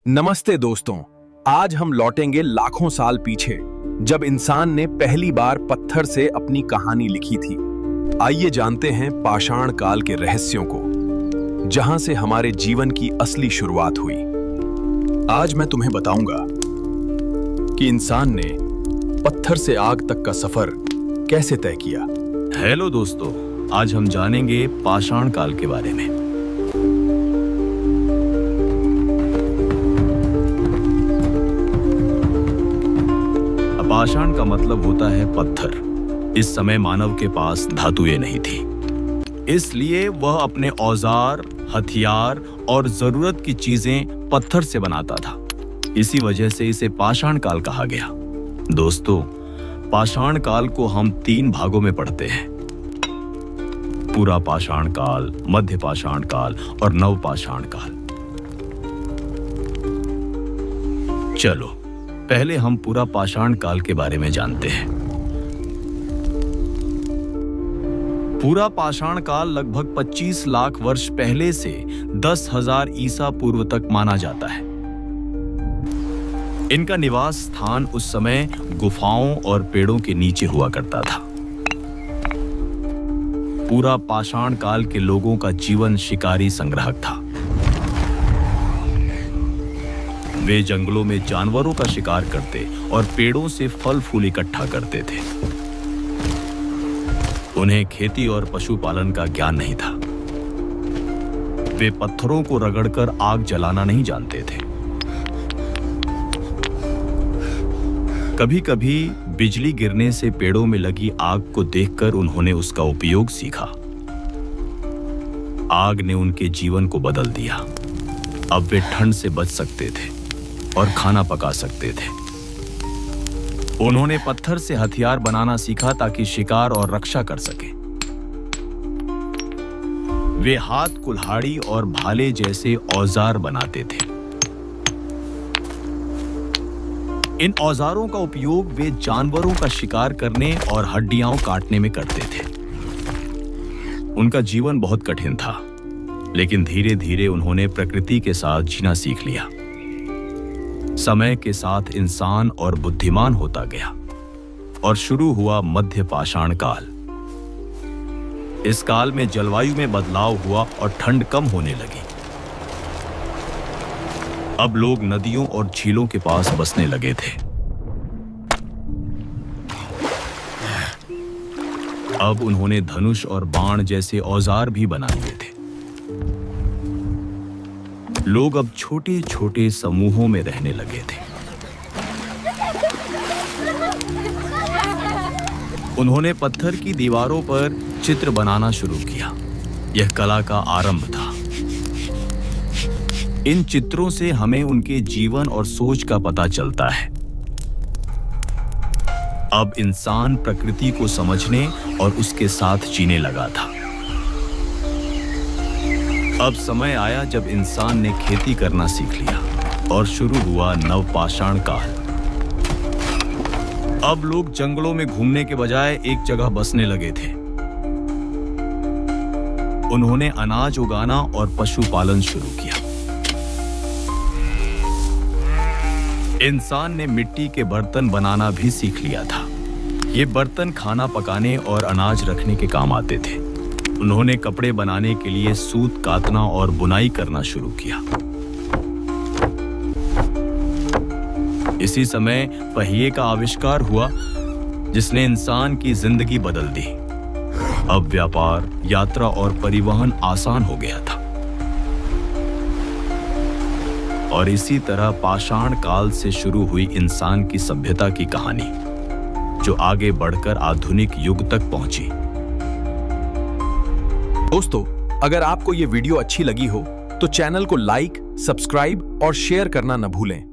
नमस्ते दोस्तों, आज हम लौटेंगे लाखों साल पीछे, जब इंसान ने पहली बार पत्थर से अपनी कहानी लिखी थी। आइए जानते हैं पाषाण काल के रहस्यों को, जहां से हमारे जीवन की असली शुरुआत हुई। आज मैं तुम्हें बताऊंगा कि इंसान ने पत्थर से आग तक का सफर कैसे तय किया। हेलो दोस्तों, आज हम जानेंगे पाषाण काल के बारे में। पाषाण का मतलब होता है पत्थर। इस समय मानव के पास धातुएं नहीं थी, इसलिए वह अपने औजार, हथियार और जरूरत की चीजें पत्थर से बनाता था। इसी वजह से इसे पाषाण काल कहा गया। दोस्तों, पाषाण काल को हम 3 भागों में पढ़ते हैं: पूरा पाषाण काल, मध्य पाषाण काल और नव पाषाण काल। चलो पहले हम पूरा पाषाण काल के बारे में जानते हैं। पूरा पाषाण काल लगभग 25 लाख वर्ष पहले से 10,000 ईसा पूर्व तक माना जाता है। इनका निवास स्थान उस समय गुफाओं और पेड़ों के नीचे हुआ करता था। पूरा पाषाण काल के लोगों का जीवन शिकारी संग्राहक था। वे जंगलों में जानवरों का शिकार करते और पेड़ों से फल फूल इकट्ठा करते थे। उन्हें खेती और पशुपालन का ज्ञान नहीं था। वे पत्थरों को रगड़कर आग जलाना नहीं जानते थे। कभी-कभी बिजली गिरने से पेड़ों में लगी आग को देखकर उन्होंने उसका उपयोग सीखा। आग ने उनके जीवन को बदल दिया। अब वे ठंड से बच सकते थे और खाना पका सकते थे। उन्होंने पत्थर से हथियार बनाना सीखा ताकि शिकार और रक्षा कर सके। वे हाथ कुल्हाड़ी और भाले जैसे औजार बनाते थे। इन औजारों का उपयोग वे जानवरों का शिकार करने और हड्डियां काटने में करते थे। उनका जीवन बहुत कठिन था, लेकिन धीरे धीरे उन्होंने प्रकृति के साथ जीना सीख लिया। समय के साथ इंसान और बुद्धिमान होता गया और शुरू हुआ मध्य पाषाण काल। इस काल में जलवायु में बदलाव हुआ और ठंड कम होने लगी। अब लोग नदियों और झीलों के पास बसने लगे थे। अब उन्होंने धनुष और बाण जैसे औजार भी बना लिए थे। लोग अब छोटे छोटे समूहों में रहने लगे थे। उन्होंने पत्थर की दीवारों पर चित्र बनाना शुरू किया। यह कला का आरंभ था। इन चित्रों से हमें उनके जीवन और सोच का पता चलता है। अब इंसान प्रकृति को समझने और उसके साथ जीने लगा था। अब समय आया जब इंसान ने खेती करना सीख लिया और शुरू हुआ नवपाषाण काल। अब लोग जंगलों में घूमने के बजाय एक जगह बसने लगे थे। उन्होंने अनाज उगाना और पशुपालन शुरू किया। इंसान ने मिट्टी के बर्तन बनाना भी सीख लिया था। ये बर्तन खाना पकाने और अनाज रखने के काम आते थे। उन्होंने कपड़े बनाने के लिए सूत काटना और बुनाई करना शुरू किया। इसी समय पहिए का आविष्कार हुआ, जिसने इंसान की जिंदगी बदल दी। अब व्यापार, यात्रा और परिवहन आसान हो गया था। और इसी तरह पाषाण काल से शुरू हुई इंसान की सभ्यता की कहानी, जो आगे बढ़कर आधुनिक युग तक पहुंची। दोस्तों, अगर आपको ये वीडियो अच्छी लगी हो तो चैनल को लाइक, सब्सक्राइब और शेयर करना न भूलें।